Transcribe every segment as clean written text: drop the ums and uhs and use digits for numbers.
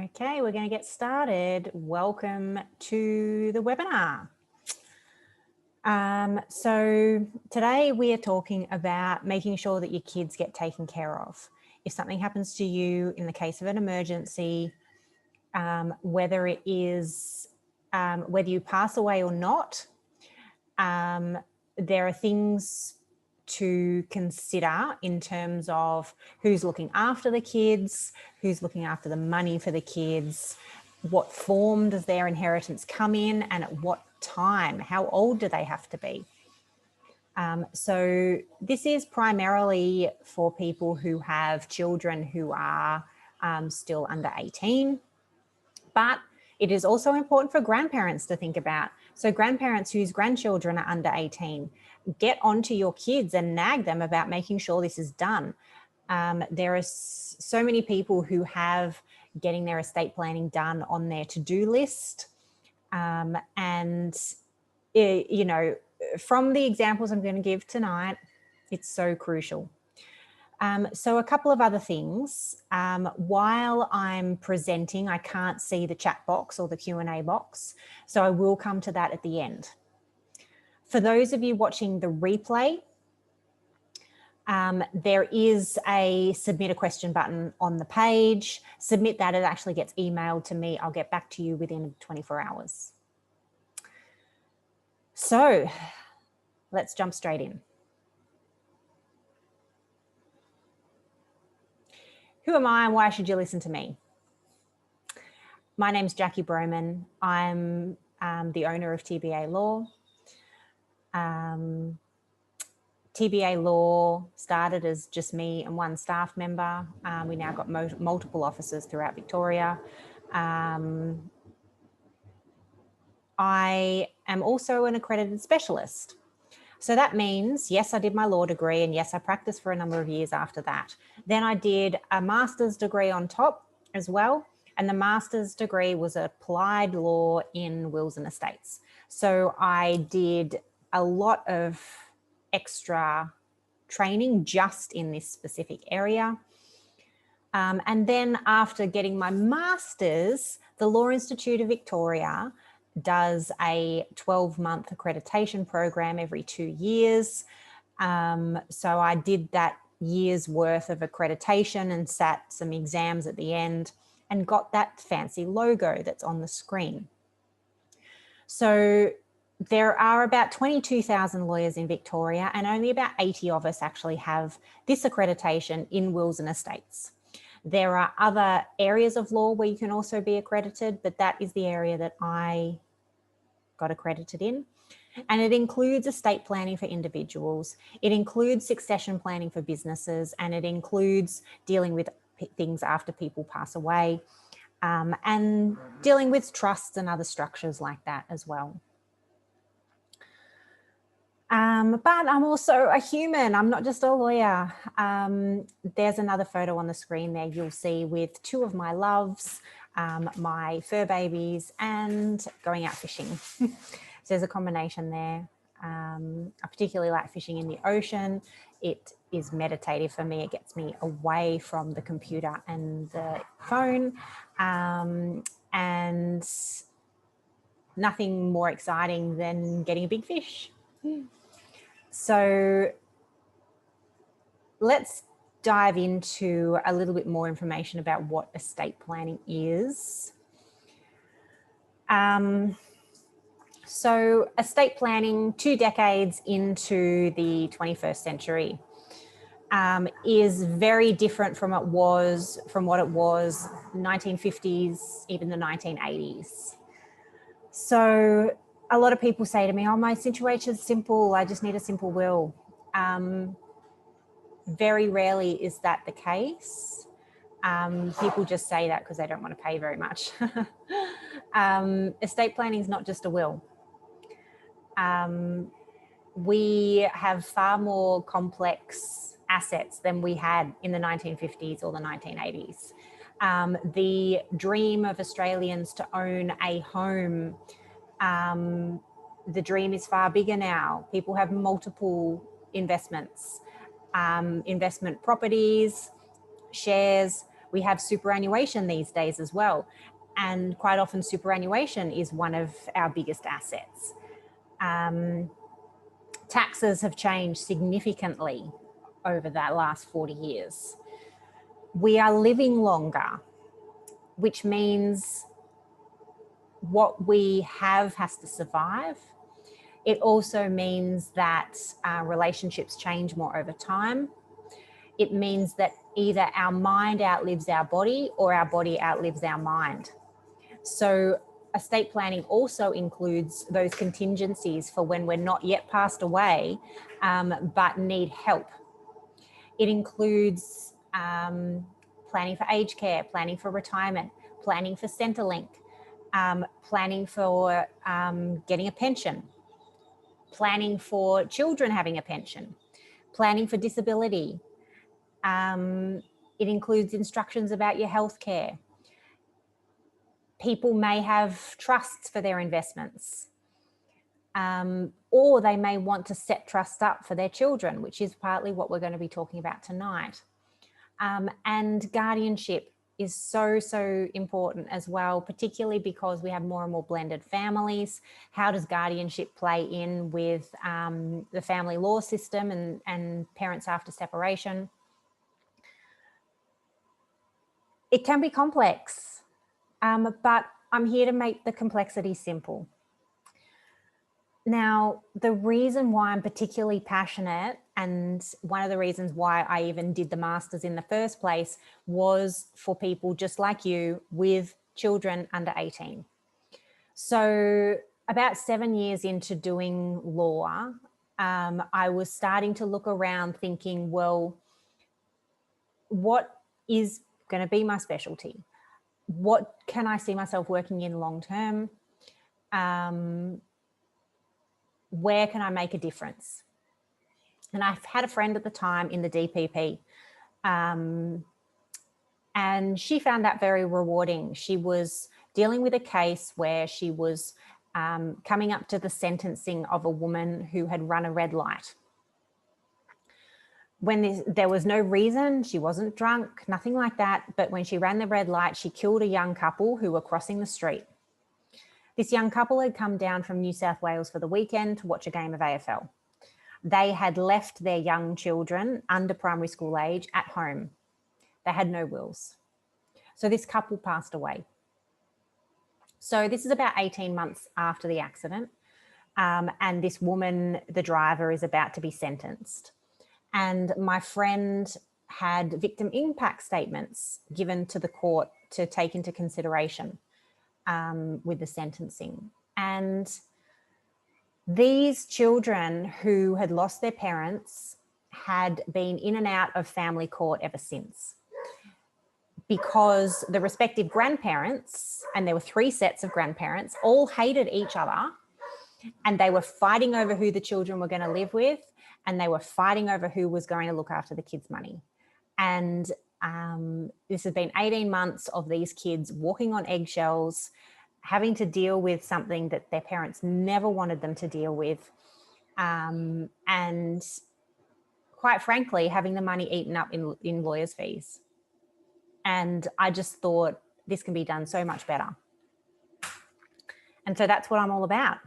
Okay, we're going to get started. Welcome to the webinar. So today we are talking about making sure that your kids get taken care of. If something happens to you in the case of an emergency, whether it is, whether you pass away or not, there are things to consider in terms of who's looking after the kids, who's looking after the money for the kids, what form does their inheritance come in, and at what time, how old do they have to be? So this is primarily for people who have children who are still under 18, but it is also important for grandparents to think about. So grandparents whose grandchildren are under 18, get onto your kids and nag them about making sure this is done. There are so many people who have getting their estate planning done on their to-do list. You know, from the examples I'm going to give tonight, it's so crucial. So a couple of other things. While I'm presenting, I can't see the chat box or the Q&A box, so I will come to that at the end. For those of you watching the replay, there is a submit a question button on the page. Submit that, it actually gets emailed to me. I'll get back to you within 24 hours. So let's jump straight in. Who am I and why should you listen to me? My name's Jackie Broman. I'm the owner of TBA Law. TBA Law started as just me and one staff member. We now got multiple offices throughout Victoria. I am also an accredited specialist. So that means, yes, I did my law degree, and yes, I practiced for a number of years after that. Then I did a master's degree on top as well. And the master's degree was applied law in wills and estates. So I did a lot of extra training just in this specific area. And then after getting my master's, the Law Institute of Victoria does a 12-month accreditation program every 2 years. So I did that year's worth of accreditation and sat some exams at the end and got that fancy logo that's on the screen. So there are about 22,000 lawyers in Victoria, and only about 80 of us actually have this accreditation in wills and estates. There are other areas of law where you can also be accredited, but that is the area that I got accredited in. And it includes estate planning for individuals. It includes succession planning for businesses, and it includes dealing with things after people pass away, and dealing with trusts and other structures like that as well. But I'm also a human. I'm not just a lawyer. There's another photo on the screen there you'll see with two of my loves, my fur babies, and going out fishing. So there's a combination there. I particularly like fishing in the ocean. It is meditative for me. It gets me away from the computer and the phone, and nothing more exciting than getting a big fish. So let's dive into a little bit more information about what estate planning is. So estate planning 2 decades into the 21st century is very different from what it was 1950s, even the 1980s. So a lot of people say to me, oh, my situation is simple. I just need a simple will. Very rarely is that the case. People just say that because they don't want to pay very much. Estate planning is not just a will. We have far more complex assets than we had in the 1950s or the 1980s. The dream of Australians to own a home, the dream is far bigger now. People have multiple investments, investment properties, shares. We have superannuation these days as well. And quite often superannuation is one of our biggest assets. Taxes have changed significantly over that last 40 years. We are living longer, which means what we have has to survive. It also means that relationships change more over time. It means that either our mind outlives our body or our body outlives our mind. So estate planning also includes those contingencies for when we're not yet passed away, but need help. It includes planning for aged care, planning for retirement, planning for Centrelink, planning for getting a pension, planning for children having a pension, planning for disability. It includes instructions about your healthcare. People may have trusts for their investments, or they may want to set trusts up for their children, which is partly what we're going to be talking about tonight. And guardianship is so important as well, particularly because we have more and more blended families. How does guardianship play in with the family law system and parents after separation? It can be complex, but I'm here to make the complexity simple. Now, the reason why I'm particularly passionate, and one of the reasons why I even did the Masters in the first place, was for people just like you with children under 18. So about 7 years into doing law, I was starting to look around thinking, well, what is going to be my specialty? What can I see myself working in long term? Where can I make a difference? And I've had a friend at the time in the DPP, and she found that very rewarding. She was dealing with a case where she was coming up to the sentencing of a woman who had run a red light. When there was no reason, she wasn't drunk, nothing like that, but when she ran the red light, she killed a young couple who were crossing the street. This young couple had come down from New South Wales for the weekend to watch a game of AFL. They had left their young children under primary school age at home. They had no wills. So this couple passed away. So this is about 18 months after the accident. And this woman, the driver, is about to be sentenced. And my friend had victim impact statements given to the court to take into consideration with the sentencing. And these children who had lost their parents had been in and out of family court ever since, because the respective grandparents, and there were 3 sets of grandparents, all hated each other, and they were fighting over who the children were going to live with, and they were fighting over who was going to look after the kids' money. And this has been 18 months of these kids walking on eggshells, having to deal with something that their parents never wanted them to deal with, and quite frankly, having the money eaten up in lawyers' fees. And I just thought this can be done so much better. And so that's what I'm all about.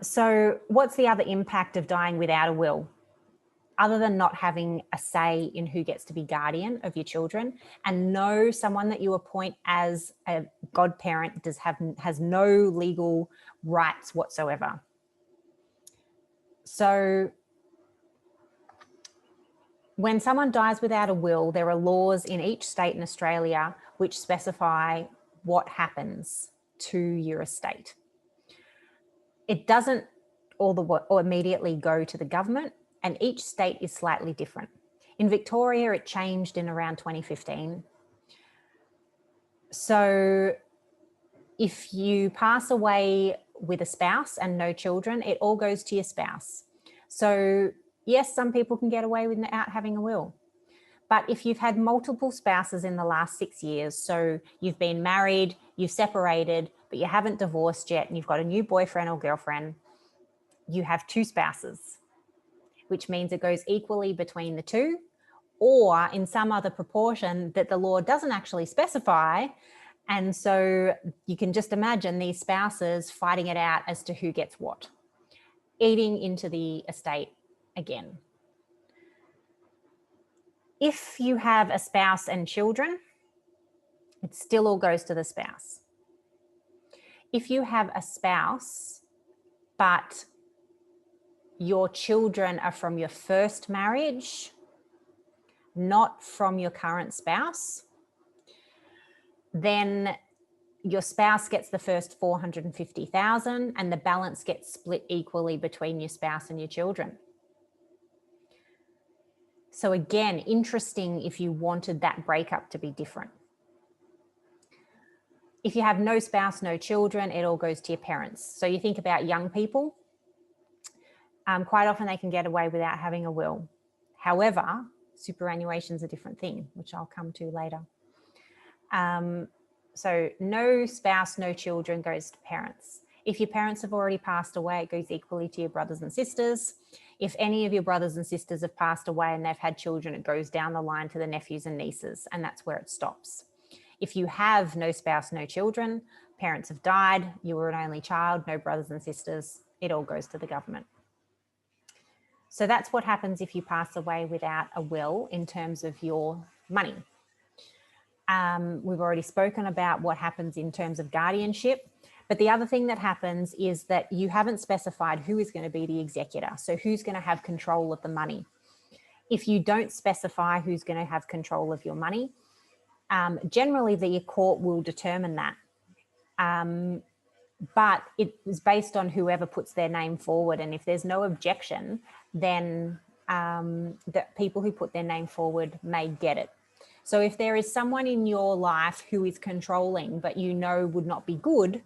So what's the other impact of dying without a will? Other than not having a say in who gets to be guardian of your children, and no, someone that you appoint as a godparent has no legal rights whatsoever. So when someone dies without a will, there are laws in each state in Australia which specify what happens to your estate. It doesn't or immediately go to the government, and each state is slightly different. In Victoria, it changed in around 2015. So if you pass away with a spouse and no children, it all goes to your spouse. So yes, some people can get away without having a will. But if you've had multiple spouses in the last 6 years, so you've been married, you've separated, but you haven't divorced yet, and you've got a new boyfriend or girlfriend, you have 2 spouses, which means it goes equally between the 2, or in some other proportion that the law doesn't actually specify. And so you can just imagine these spouses fighting it out as to who gets what, eating into the estate again. If you have a spouse and children, it still all goes to the spouse. If you have a spouse, but your children are from your first marriage, not from your current spouse, then your spouse gets the first 450,000 and the balance gets split equally between your spouse and your children. So again, interesting if you wanted that breakup to be different. If you have no spouse, no children, it all goes to your parents. So you think about young people, quite often they can get away without having a will. However, superannuation is a different thing, which I'll come to later. So no spouse, no children goes to parents. If your parents have already passed away, it goes equally to your brothers and sisters. If any of your brothers and sisters have passed away and they've had children, it goes down the line to the nephews and nieces, and that's where it stops. If you have no spouse, no children, parents have died, you were an only child, no brothers and sisters, it all goes to the government. So that's what happens if you pass away without a will in terms of your money. We've already spoken about what happens in terms of guardianship, but the other thing that happens is that you haven't specified who is going to be the executor. So who's going to have control of the money? If you don't specify who's going to have control of your money, generally the court will determine that. But it is based on whoever puts their name forward. And if there's no objection, then the people who put their name forward may get it. So if there is someone in your life who is controlling, but you know would not be good,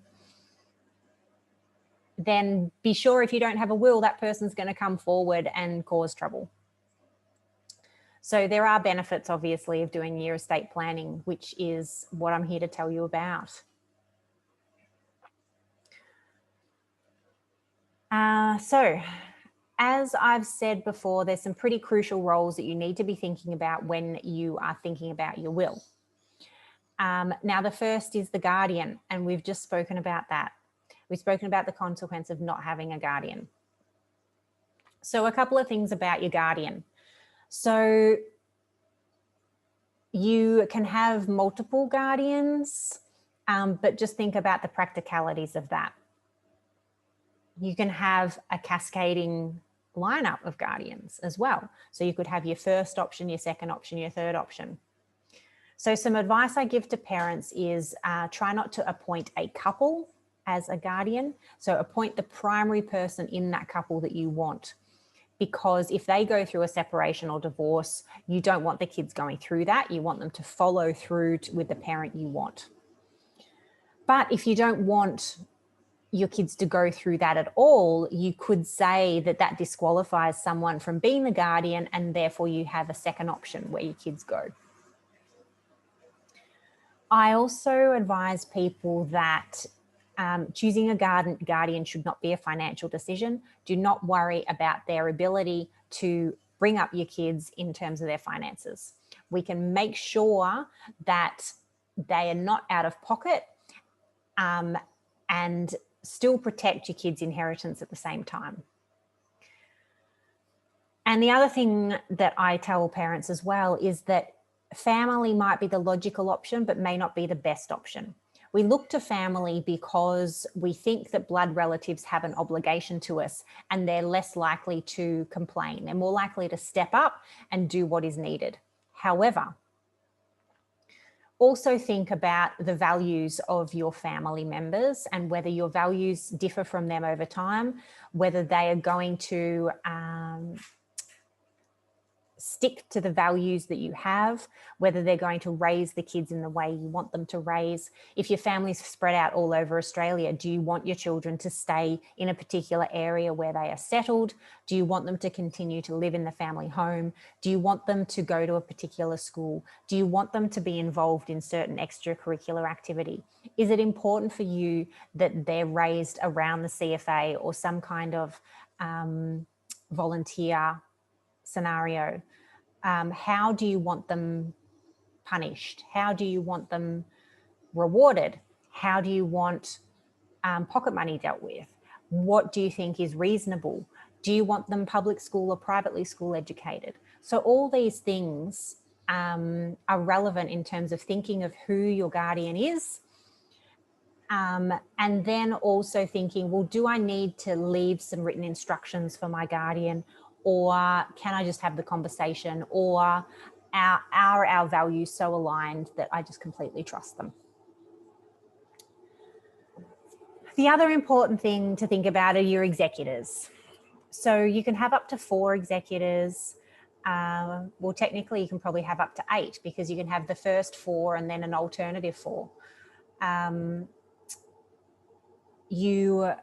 then be sure if you don't have a will, that person's going to come forward and cause trouble. So there are benefits, obviously, of doing your estate planning, which is what I'm here to tell you about. So as I've said before, there's some pretty crucial roles that you need to be thinking about when you are thinking about your will. Now, the first is the guardian, and we've just spoken about that. We've spoken about the consequence of not having a guardian. So a couple of things about your guardian. So you can have multiple guardians, but just think about the practicalities of that. You can have a cascading lineup of guardians as well. So you could have your first option, your second option, your third option. So some advice I give to parents is try not to appoint a couple as a guardian. So appoint the primary person in that couple that you want, because if they go through a separation or divorce, you don't want the kids going through that. You want them to follow through with the parent you want. But if you don't want your kids to go through that at all, you could say that that disqualifies someone from being the guardian, and therefore you have a second option where your kids go. I also advise people that choosing a guardian should not be a financial decision. Do not worry about their ability to bring up your kids in terms of their finances. We can make sure that they are not out of pocket and still protect your kids' inheritance at the same time. And the other thing that I tell parents as well is that family might be the logical option, but may not be the best option. We look to family because we think that blood relatives have an obligation to us and they're less likely to complain. They're more likely to step up and do what is needed. However, also think about the values of your family members and whether your values differ from them over time, whether they are going to stick to the values that you have, whether they're going to raise the kids in the way you want them to raise. If your family's spread out all over Australia, do you want your children to stay in a particular area where they are settled? Do you want them to continue to live in the family home? Do you want them to go to a particular school? Do you want them to be involved in certain extracurricular activity? Is it important for you that they're raised around the CFA or some kind of volunteer scenario? How do you want them punished? How do you want them rewarded? How do you want pocket money dealt with? What do you think is reasonable? Do you want them public school or privately school educated? So all these things are relevant in terms of thinking of who your guardian is. And then also thinking, well, do I need to leave some written instructions for my guardian, or can I just have the conversation, or are our values so aligned that I just completely trust them? The other important thing to think about are your executors. So you can have up to 4 executors. Well, technically you can probably have up to 8, because you can have the first 4 and then an alternative 4. You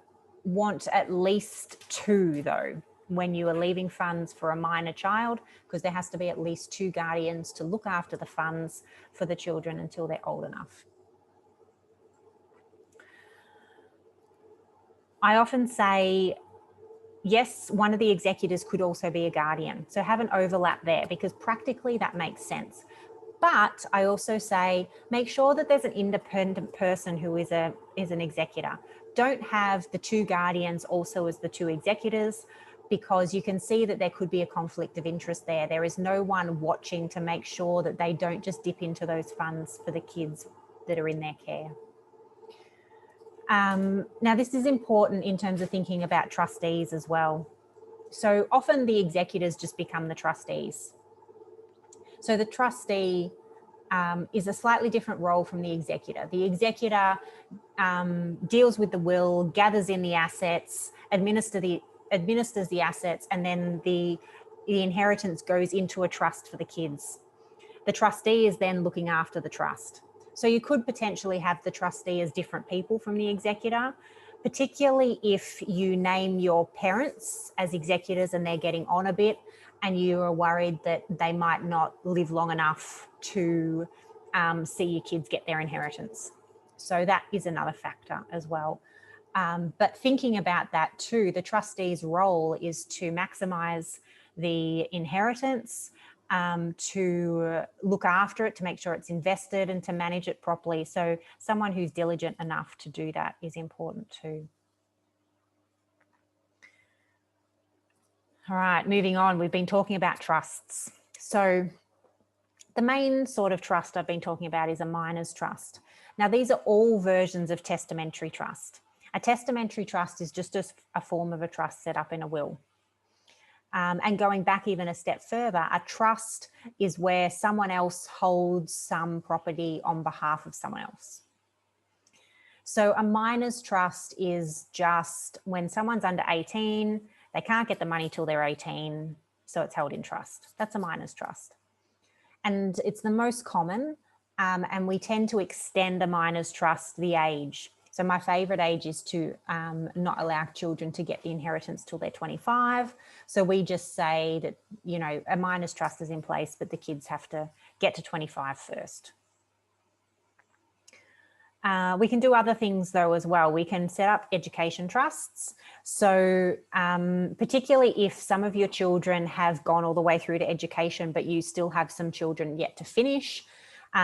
want at least 2 though, when you are leaving funds for a minor child, because there has to be at least 2 guardians to look after the funds for the children until they're old enough. I often say, yes, one of the executors could also be a guardian. So have an overlap there, because practically that makes sense. But I also say, make sure that there's an independent person who is an executor. Don't have the 2 guardians also as the 2 executors, because you can see that there could be a conflict of interest there. There is no one watching to make sure that they don't just dip into those funds for the kids that are in their care. Now, this is important in terms of thinking about trustees as well. So often the executors just become the trustees. So the trustee is a slightly different role from the executor. The executor deals with the will, gathers in the assets, administers the assets, and then the inheritance goes into a trust for the kids. The trustee is then looking after the trust. So you could potentially have the trustee as different people from the executor, particularly if you name your parents as executors and they're getting on a bit and you are worried that they might not live long enough to see your kids get their inheritance. So that is another factor as well. But thinking about that too, the trustee's role is to maximise the inheritance, to look after it, to make sure it's invested and to manage it properly. So someone who's diligent enough to do that is important too. All right, moving on, we've been talking about trusts. So the main sort of trust I've been talking about is a minor's trust. Now, these are all versions of testamentary trust. A testamentary trust is just a form of a trust set up in a will. And going back even a step further, a trust is where someone else holds some property on behalf of someone else. So a minor's trust is just when someone's under 18, they can't get the money till they're 18, so it's held in trust. That's a minor's trust. And it's the most common, and we tend to extend a minor's trust the age. So my favourite age is to not allow children to get the inheritance till they're 25. So we just say that, you know, a minor's trust is in place, but the kids have to get to 25 first. We can do other things though as well. We can set up education trusts. So particularly if some of your children have gone all the way through to education, but you still have some children yet to finish,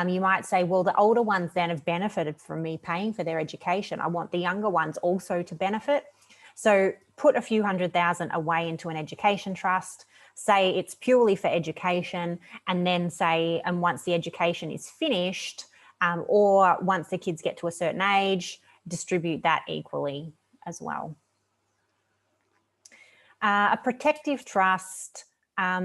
you might say, well, the older ones then have benefited from me paying for their education. I want the younger ones also to benefit. So put a few $100,000 away into an education trust, say it's purely for education, and then say, and once the education is finished, or once the kids get to a certain age, distribute that equally as well. A protective trust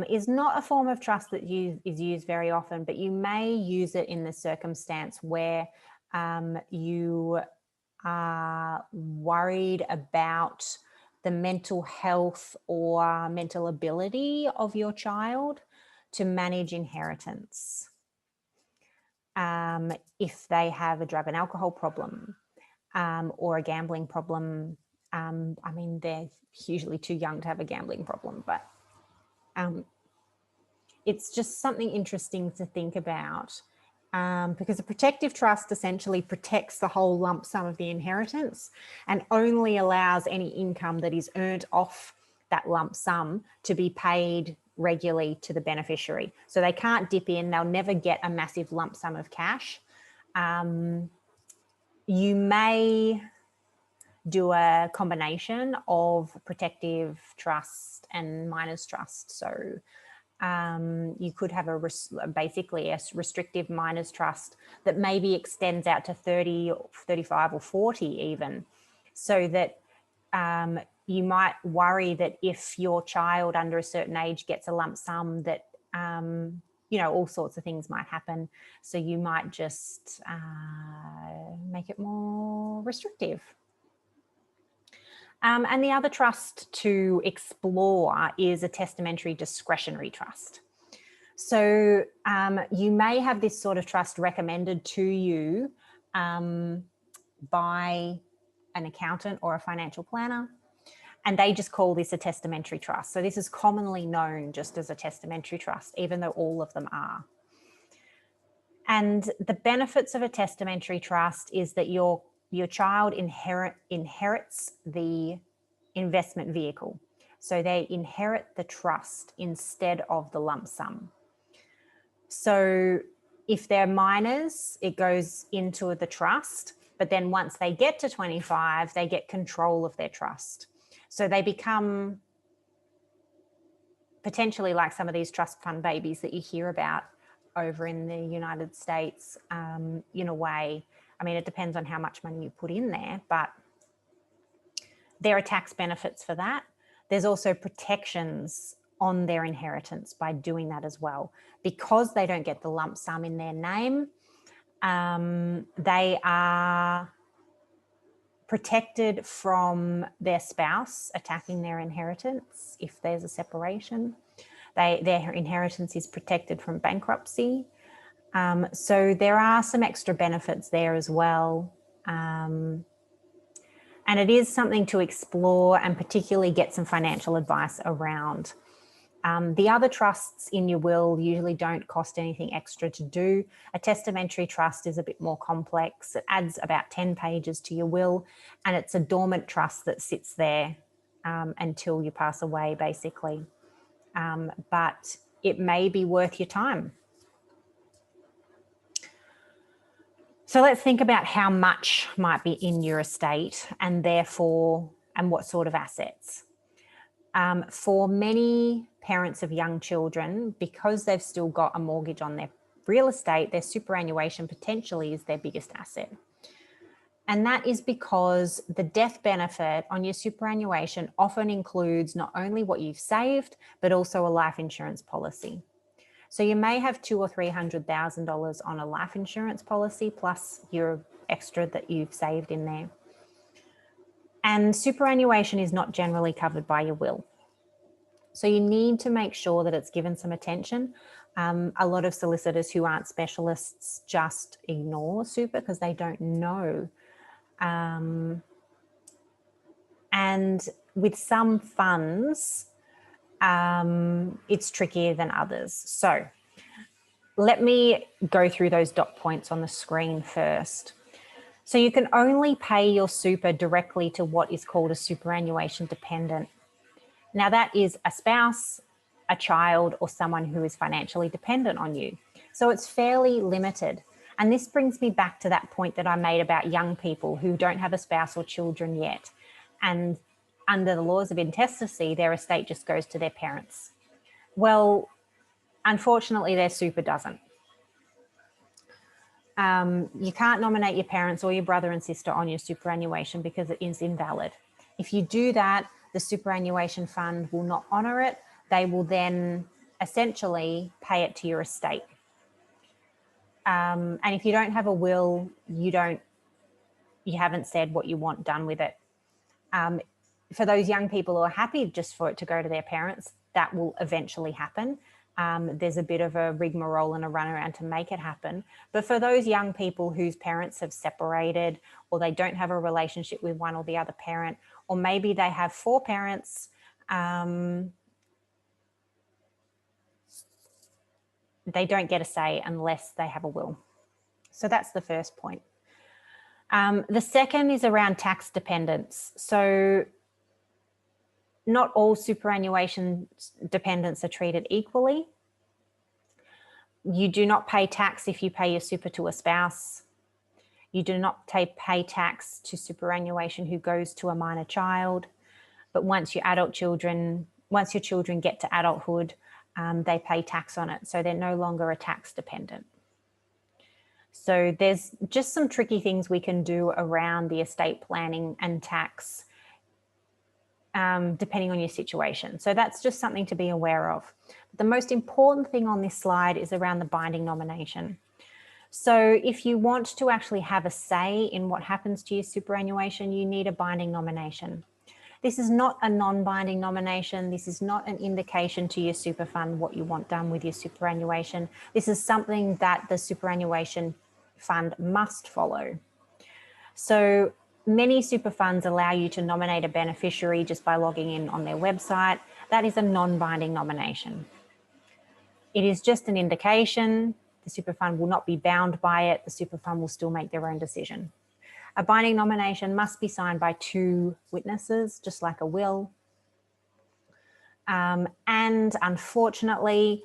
is not a form of trust that is used very often, but you may use it in the circumstance where you are worried about the mental health or mental ability of your child to manage inheritance. If they have a drug and alcohol problem or a gambling problem, I mean, they're usually too young to have a gambling problem, but it's just something interesting to think about, because a protective trust essentially protects the whole lump sum of the inheritance and only allows any income that is earned off that lump sum to be paid regularly to the beneficiary. So they can't dip in, they'll never get a massive lump sum of cash. You may do a combination of protective trust and minors trust. So you could have basically a restrictive minors trust that maybe extends out to 30, 35 or 40 even, so that you might worry that if your child under a certain age gets a lump sum that, you know, all sorts of things might happen. So you might just make it more restrictive. And the other trust to explore is a testamentary discretionary trust. So you may have this sort of trust recommended to you by an accountant or a financial planner, and they just call this a testamentary trust. So this is commonly known just as a testamentary trust, even though all of them are. And the benefits of a testamentary trust is that your child inherits the investment vehicle. So they inherit the trust instead of the lump sum. So if they're minors, it goes into the trust, but then once they get to 25, they get control of their trust. So they become potentially like some of these trust fund babies that you hear about over in the United States, in a way. I mean, it depends on how much money you put in there, but there are tax benefits for that. There's also protections on their inheritance by doing that as well. Because they don't get the lump sum in their name, they are protected from their spouse attacking their inheritance if there's a separation. Their inheritance is protected from bankruptcy. So there are some extra benefits there as well. And it is something to explore and particularly get some financial advice around. The other trusts in your will usually don't cost anything extra to do. A testamentary trust is a bit more complex. It adds about 10 pages to your will, and it's a dormant trust that sits there until you pass away, basically. But it may be worth your time. So let's think about how much might be in your estate and therefore, and what sort of assets. For many parents of young children, because they've still got a mortgage on their real estate, their superannuation potentially is their biggest asset. And that is because the death benefit on your superannuation often includes not only what you've saved, but also a life insurance policy. So you may have $200,000 or $300,000 on a life insurance policy, plus your extra that you've saved in there. And superannuation is not generally covered by your will. So you need to make sure that it's given some attention. A lot of solicitors who aren't specialists just ignore super because they don't know. And with some funds, it's trickier than others. So let me go through those dot points on the screen first. So you can only pay your super directly to what is called a superannuation dependent. Now that is a spouse, a child, or someone who is financially dependent on you. So it's fairly limited. And this brings me back to that point that I made about young people who don't have a spouse or children yet. And under the laws of intestacy, their estate just goes to their parents. Well, unfortunately, their super doesn't. You can't nominate your parents or your brother and sister on your superannuation because it is invalid. If you do that, the superannuation fund will not honour it. They will then essentially pay it to your estate. And if you don't have a will, you haven't said what you want done with it. For those young people who are happy just for it to go to their parents, that will eventually happen. There's a bit of a rigmarole and a runaround to make it happen. But for those young people whose parents have separated, or they don't have a relationship with one or the other parent, or maybe they have 4 parents, they don't get a say unless they have a will. So that's the first point. The second is around tax dependence. So not all superannuation dependents are treated equally. You do not pay tax if you pay your super to a spouse. You do not pay tax to superannuation who goes to a minor child. But once your children get to adulthood, they pay tax on it. So they're no longer a tax dependent. So there's just some tricky things we can do around the estate planning and tax, depending on your situation. So that's just something to be aware of. The most important thing on this slide is around the binding nomination. So if you want to actually have a say in what happens to your superannuation, you need a binding nomination. This is not a non-binding nomination. This is not an indication to your super fund what you want done with your superannuation. This is something that the superannuation fund must follow. So many super funds allow you to nominate a beneficiary just by logging in on their website. That is a non-binding nomination. It is just an indication. The super fund will not be bound by it. The super fund will still make their own decision. A binding nomination must be signed by 2 witnesses, just like a will. And unfortunately,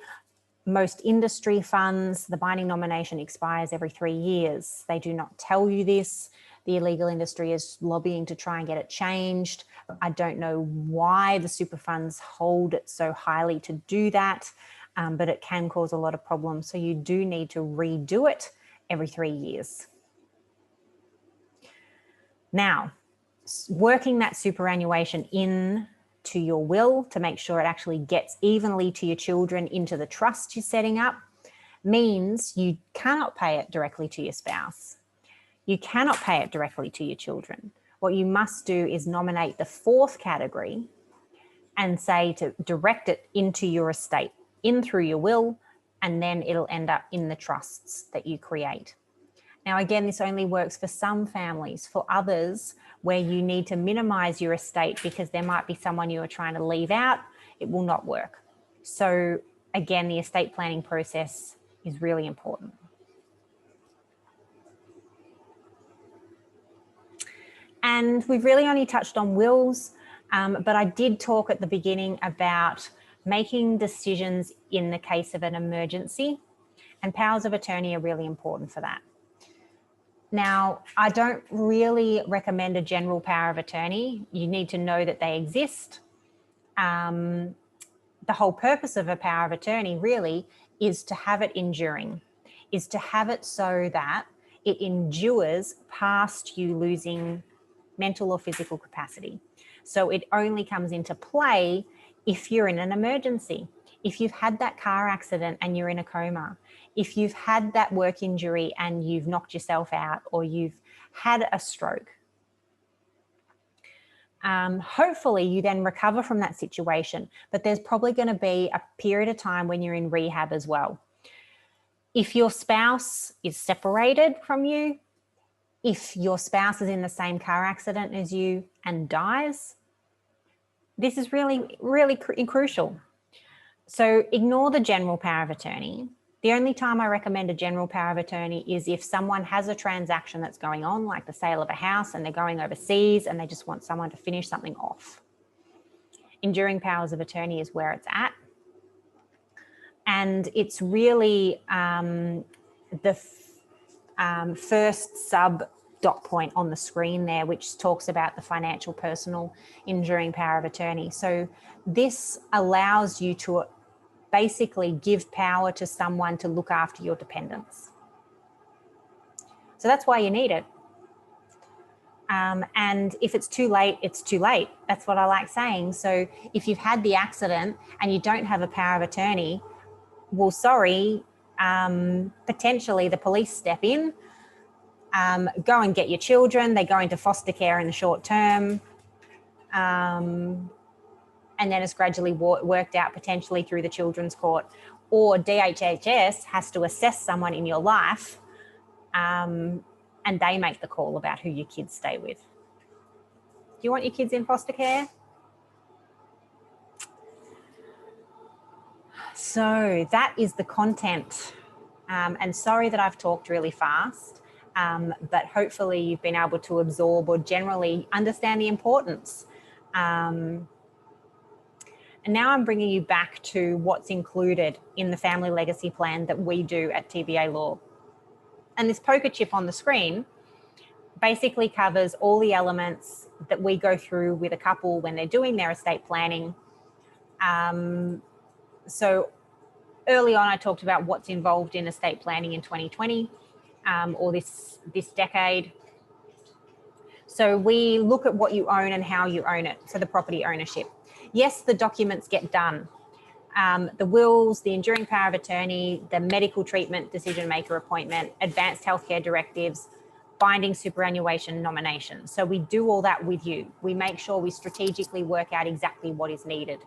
most industry funds, the binding nomination expires every 3 years. They do not tell you this. The illegal industry is lobbying to try and get it changed. I don't know why the super funds hold it so highly to do that, but it can cause a lot of problems. So you do need to redo it every 3 years. Now, working that superannuation in to your will to make sure it actually gets evenly to your children into the trust you're setting up means you cannot pay it directly to your spouse. You cannot pay it directly to your children. What you must do is nominate the 4th category and say to direct it into your estate, in through your will, and then it'll end up in the trusts that you create. Now, again, this only works for some families. For others, where you need to minimize your estate because there might be someone you are trying to leave out, it will not work. So again, the estate planning process is really important. And we've really only touched on wills, but I did talk at the beginning about making decisions in the case of an emergency, and powers of attorney are really important for that. Now, I don't really recommend a general power of attorney. You need to know that they exist. The whole purpose of a power of attorney really is to have it enduring, is to have it so that it endures past you losing mental or physical capacity. So it only comes into play if you're in an emergency, if you've had that car accident and you're in a coma, if you've had that work injury and you've knocked yourself out, or you've had a stroke. Hopefully you then recover from that situation, but there's probably going to be a period of time when you're in rehab as well. If your spouse is separated from you, if your spouse is in the same car accident as you and dies, this is really, really crucial. So ignore the general power of attorney. The only time I recommend a general power of attorney is if someone has a transaction that's going on, like the sale of a house, and they're going overseas and they just want someone to finish something off. Enduring powers of attorney is where it's at. And it's really the first sub dot point on the screen there, which talks about the financial personal enduring power of attorney. So this allows you to basically give power to someone to look after your dependents. So that's why you need it. And if it's too late, it's too late. That's what I like saying. So if you've had the accident and you don't have a power of attorney, well, sorry, potentially the police step in, go and get your children. They go into foster care in the short term. And then it's gradually worked out potentially through the children's court, or DHHS has to assess someone in your life, and they make the call about who your kids stay with. Do you want your kids in foster care? So that is the content. And sorry that I've talked really fast, but hopefully you've been able to absorb or generally understand the importance. And now I'm bringing you back to what's included in the family legacy plan that we do at TBA Law. And this poker chip on the screen basically covers all the elements that we go through with a couple when they're doing their estate planning. So early on, I talked about what's involved in estate planning in 2020 or this decade. So we look at what you own and how you own it, so the property ownership. Yes, the documents get done. The wills, the enduring power of attorney, the medical treatment decision maker appointment, advanced healthcare directives, binding superannuation nomination. So we do all that with you. We make sure we strategically work out exactly what is needed.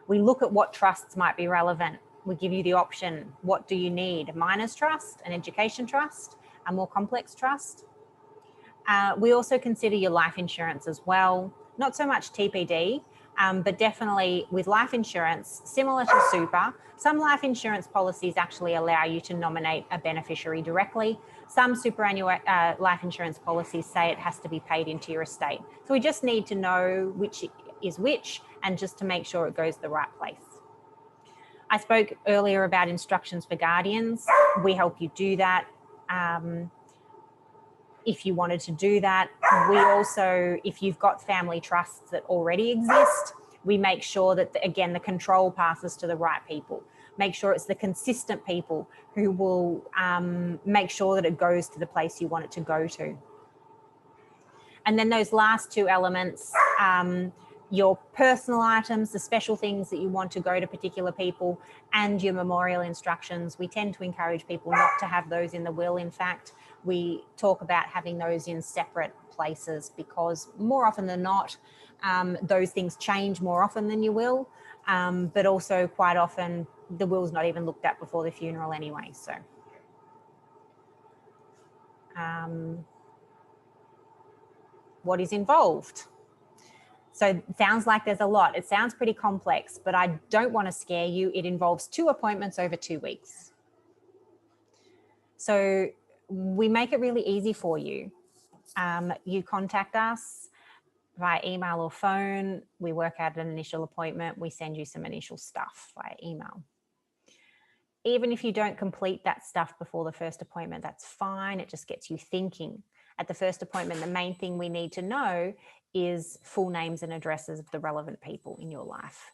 We look at what trusts might be relevant. We give you the option. What do you need? A minors trust, an education trust, a more complex trust. We also consider your life insurance as well. Not so much TPD, but definitely with life insurance, similar to super, some life insurance policies actually allow you to nominate a beneficiary directly. Some superannuation life insurance policies say it has to be paid into your estate. So we just need to know which is which and just to make sure it goes to the right place. I spoke earlier about instructions for guardians. We help you do that. If you wanted to do that, we also, if you've got family trusts that already exist, we make sure that, again, the control passes to the right people. Make sure it's the consistent people who will make sure that it goes to the place you want it to go to. And then those last two elements, your personal items, the special things that you want to go to particular people, and your memorial instructions. We tend to encourage people not to have those in the will. In fact, we talk about having those in separate places because more often than not, those things change more often than you will, but also quite often the will's not even looked at before the funeral anyway. So what is involved? So it sounds like there's a lot. It sounds pretty complex, but I don't want to scare you. It involves 2 appointments over 2 weeks. So we make it really easy for you. You contact us via email or phone. We work out an initial appointment. We send you some initial stuff via email. Even if you don't complete that stuff before the first appointment, that's fine. It just gets you thinking. At the first appointment, the main thing we need to know is full names and addresses of the relevant people in your life.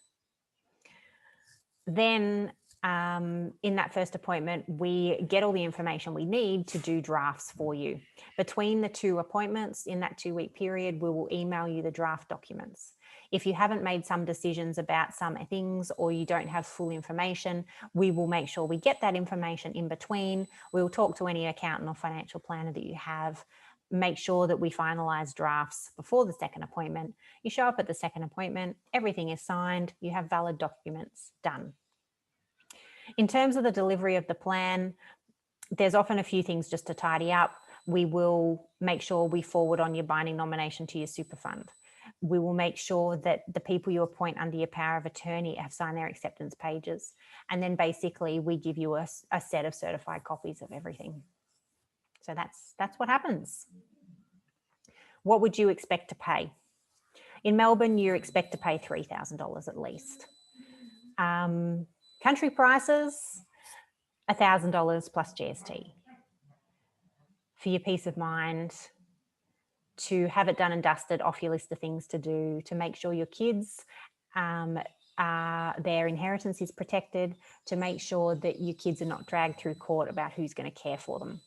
Then in that first appointment, we get all the information we need to do drafts for you. Between the 2 appointments in that 2-week period, we will email you the draft documents. If you haven't made some decisions about some things or you don't have full information, we will make sure we get that information in between. We'll talk to any accountant or financial planner that you have, make sure that we finalize drafts before the second appointment. You show up at the second appointment, everything is signed, you have valid documents, done. In terms of the delivery of the plan, there's often a few things just to tidy up. We will make sure we forward on your binding nomination to your super fund. We will make sure that the people you appoint under your power of attorney have signed their acceptance pages. And then basically we give you a set of certified copies of everything. So that's what happens. What would you expect to pay? In Melbourne, you expect to pay $3,000 at least. Country prices, $1,000 plus GST. For your peace of mind, to have it done and dusted off your list of things to do, to make sure your kids, their inheritance is protected, to make sure that your kids are not dragged through court about who's going to care for them.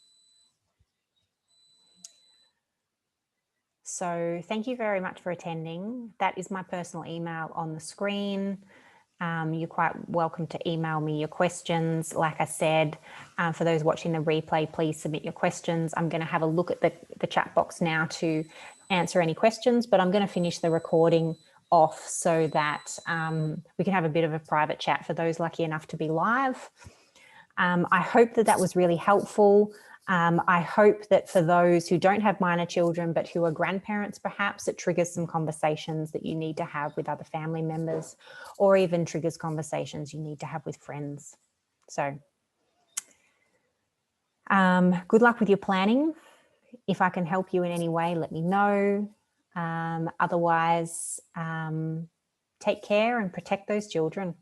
So thank you very much for attending. That is my personal email on the screen. You're quite welcome to email me your questions. Like I said, for those watching the replay, please submit your questions. I'm going to have a look at the chat box now to answer any questions, but I'm going to finish the recording off so that we can have a bit of a private chat for those lucky enough to be live. I hope that was really helpful. I hope that for those who don't have minor children, but who are grandparents, perhaps it triggers some conversations that you need to have with other family members, or even triggers conversations you need to have with friends. So good luck with your planning. If I can help you in any way, let me know. Otherwise, Take care and protect those children.